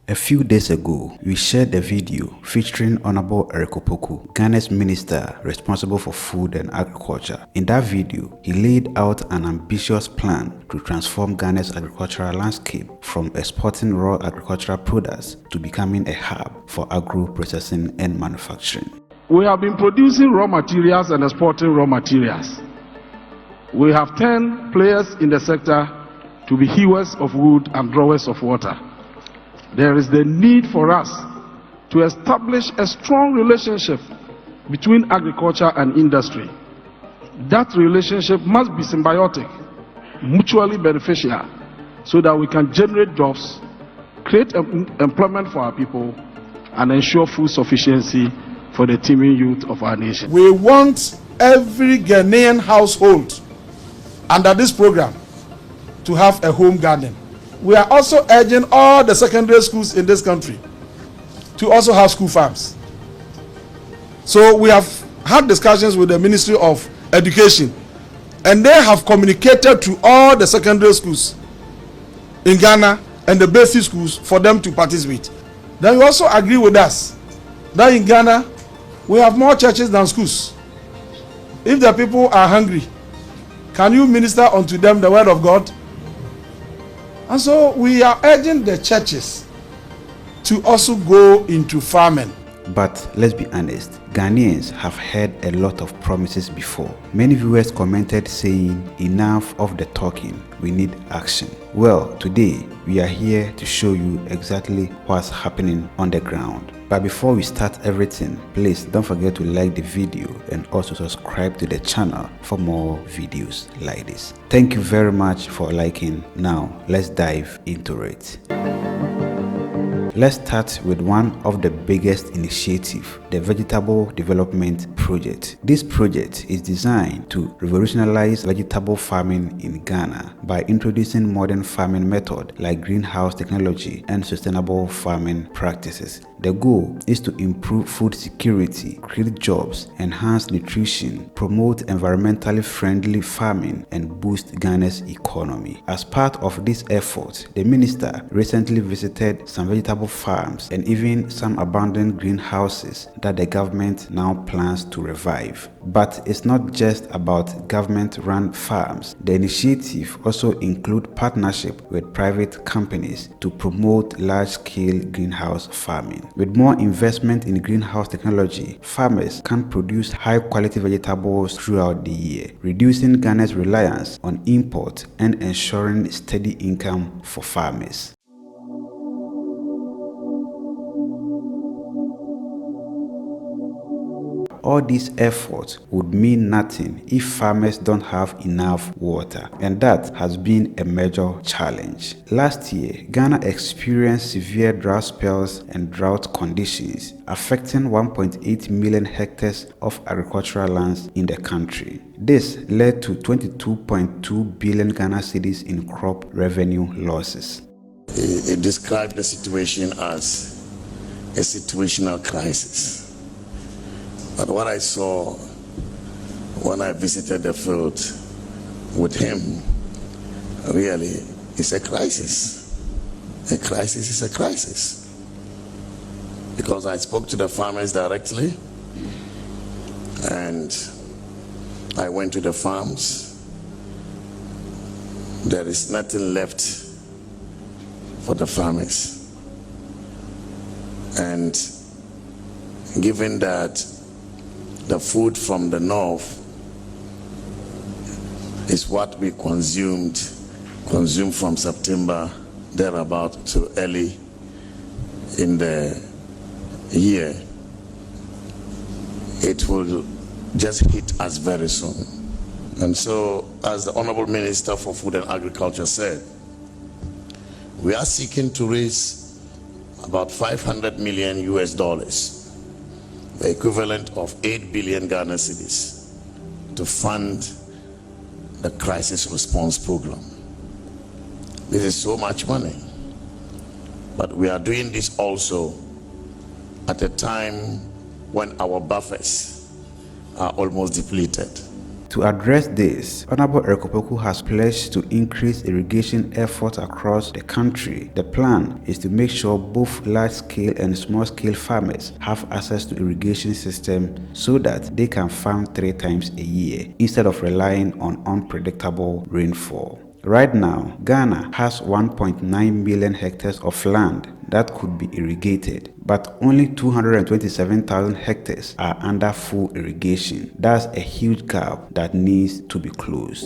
A few days ago, we shared a video featuring Honorable Poku, Ghana's minister responsible for food and agriculture. In that video, he laid out an ambitious plan to transform Ghana's agricultural landscape from exporting raw agricultural products to becoming a hub for agro processing and manufacturing. We have been producing raw materials and exporting raw materials. We have 10 players in the sector to be hewers of wood and drawers of water. There is the need for us to establish a strong relationship between agriculture and industry. That relationship must be symbiotic, mutually beneficial, so that we can generate jobs, create employment for our people, and ensure food sufficiency for the teeming youth of our nation. We want every Ghanaian household under this program to have a home garden. We are also urging all the secondary schools in this country to also have school farms. So we have had discussions with the Ministry of Education, and they have communicated to all the secondary schools in Ghana and the basic schools for them to participate. Then you also agree with us that in Ghana we have more churches than schools. If the people are hungry, can you minister unto them the word of God? And so we are urging the churches to also go into farming. But let's be honest, Ghanaians have heard a lot of promises before. Many viewers commented saying, enough of the talking, we need action. Well, today we are here to show you exactly what's happening on the ground. But before we start everything, please don't forget to like the video and also subscribe to the channel for more videos like this. Thank you very much for liking. Now let's dive into it. Let's start with one of the biggest initiatives, the Vegetable Development Project. This project is designed to revolutionize vegetable farming in Ghana by introducing modern farming methods like greenhouse technology and sustainable farming practices. The goal is to improve food security, create jobs, enhance nutrition, promote environmentally friendly farming, and boost Ghana's economy. As part of this effort, the minister recently visited some vegetable farms and even some abandoned greenhouses that the government now plans to revive. But it's not just about government-run farms. The initiative also includes partnership with private companies to promote large-scale greenhouse farming. With more investment in greenhouse technology, farmers can produce high-quality vegetables throughout the year, reducing Ghana's reliance on import and ensuring steady income for farmers. All these efforts would mean nothing if farmers don't have enough water, and that has been a major challenge. Last year, Ghana experienced severe drought spells and drought conditions, affecting 1.8 million hectares of agricultural lands in the country. This led to 22.2 billion Ghana cedis in crop revenue losses. It described the situation as a situational crisis. But what I saw when I visited the field with him really is a crisis. A crisis is a crisis. Because I spoke to the farmers directly, and I went to the farms. There is nothing left for the farmers. And given that the food from the north is what we consume from September thereabout to early in the year, it will just hit us very soon. And so, as the Honorable Minister for Food and Agriculture said, we are seeking to raise about $500 million US, the equivalent of 8 billion Ghana cedis, to fund the crisis response program. This is so much money, but we are doing this also at a time when our buffers are almost depleted. To address this, Honorable Erikopoku has pledged to increase irrigation efforts across the country. The plan is to make sure both large-scale and small-scale farmers have access to irrigation system so that they can farm 3 times a year instead of relying on unpredictable rainfall. Right now, Ghana has 1.9 million hectares of land that could be irrigated, but only 227,000 hectares are under full irrigation. That's a huge gap that needs to be closed.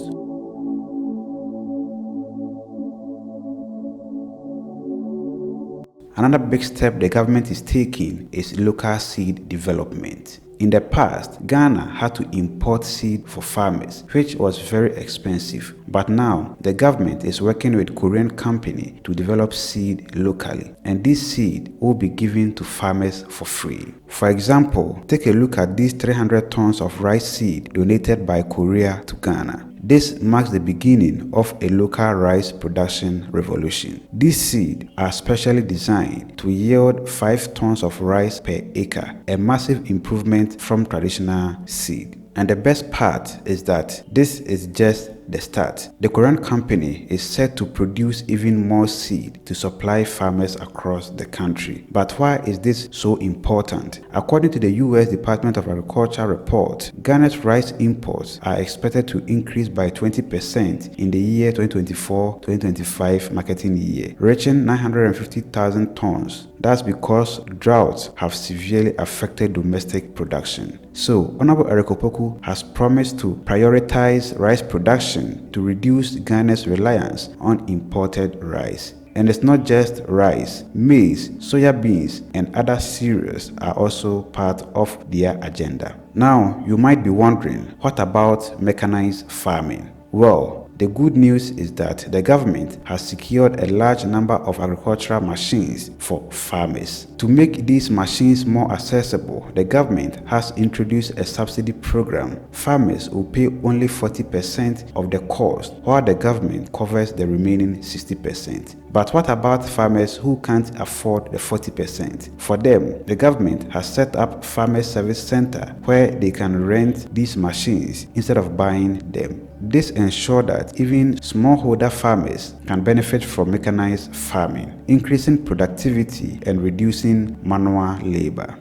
Another big step the government is taking is local seed development. In the past, Ghana had to import seed for farmers, which was very expensive. But now, the government is working with Korean company to develop seed locally, and this seed will be given to farmers for free. For example, take a look at these 300 tons of rice seed donated by Korea to Ghana. This marks the beginning of a local rice production revolution. These seeds are specially designed to yield 5 tons of rice per acre, a massive improvement from traditional seed. And the best part is that this is just the start. The Korean company is set to produce even more seed to supply farmers across the country. But why is this so important? According to the U.S. Department of Agriculture report, Ghana's rice imports are expected to increase by 20% in the year 2024-2025 marketing year, reaching 950,000 tons. That's because droughts have severely affected domestic production. So, Honorable Erikopoku has promised to prioritize rice production to reduce Ghana's reliance on imported rice. And it's not just rice, maize, soya beans, and other cereals are also part of their agenda. Now, you might be wondering, what about mechanized farming? Well, the good news is that the government has secured a large number of agricultural machines for farmers. To make these machines more accessible, the government has introduced a subsidy program. Farmers will pay only 40% of the cost, while the government covers the remaining 60%. But what about farmers who can't afford the 40%? For them, the government has set up Farmer Service Center where they can rent these machines instead of buying them. This ensures that even smallholder farmers can benefit from mechanized farming, increasing productivity and reducing manual labor.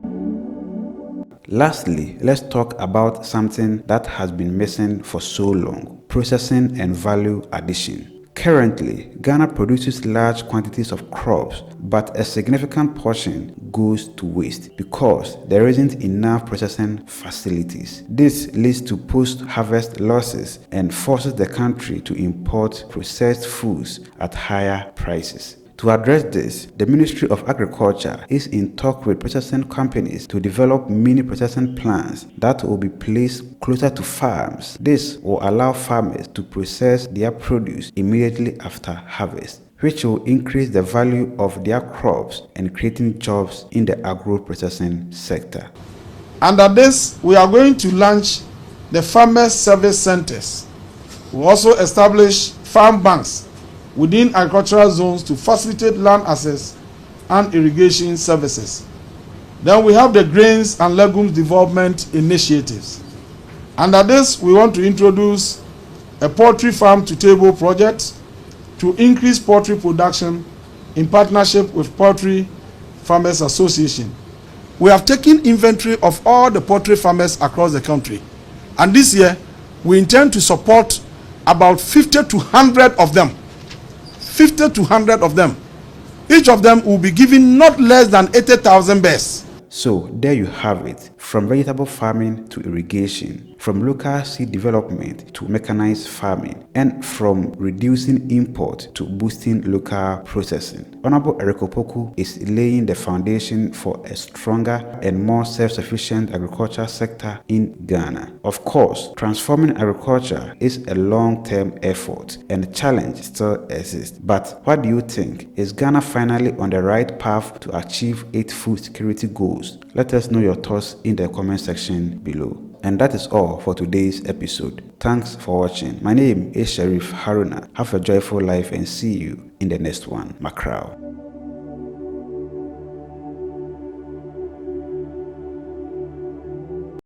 Lastly, let's talk about something that has been missing for so long: processing and value addition. Currently, Ghana produces large quantities of crops, but a significant portion goes to waste because there isn't enough processing facilities. This leads to post-harvest losses and forces the country to import processed foods at higher prices. To address this, the Ministry of Agriculture is in talk with processing companies to develop mini processing plants that will be placed closer to farms. This will allow farmers to process their produce immediately after harvest, which will increase the value of their crops and creating jobs in the agro processing sector. Under this, we are going to launch the Farmer Service Centers. We also establish farm banks within agricultural zones to facilitate land access and irrigation services. Then we have the grains and legumes development initiatives. Under this, we want to introduce a poultry farm to table project to increase poultry production in partnership with Poultry Farmers Association. We have taken inventory of all the poultry farmers across the country, and this year we intend to support about 50 to 100 of them. 50 to 100 of them. Each of them will be given not less than 80,000 bears. So there you have it, from vegetable farming to irrigation, from local seed development to mechanized farming, and from reducing import to boosting local processing. Honorable Erikopoku is laying the foundation for a stronger and more self-sufficient agriculture sector in Ghana. Of course, transforming agriculture is a long-term effort and the challenge still exists. But what do you think? Is Ghana finally on the right path to achieve its food security goals? Let us know your thoughts in the comment section below. And that is all for today's episode. Thanks for watching. My name is Sheriff Haruna. Have a joyful life and see you in the next one. Macrao.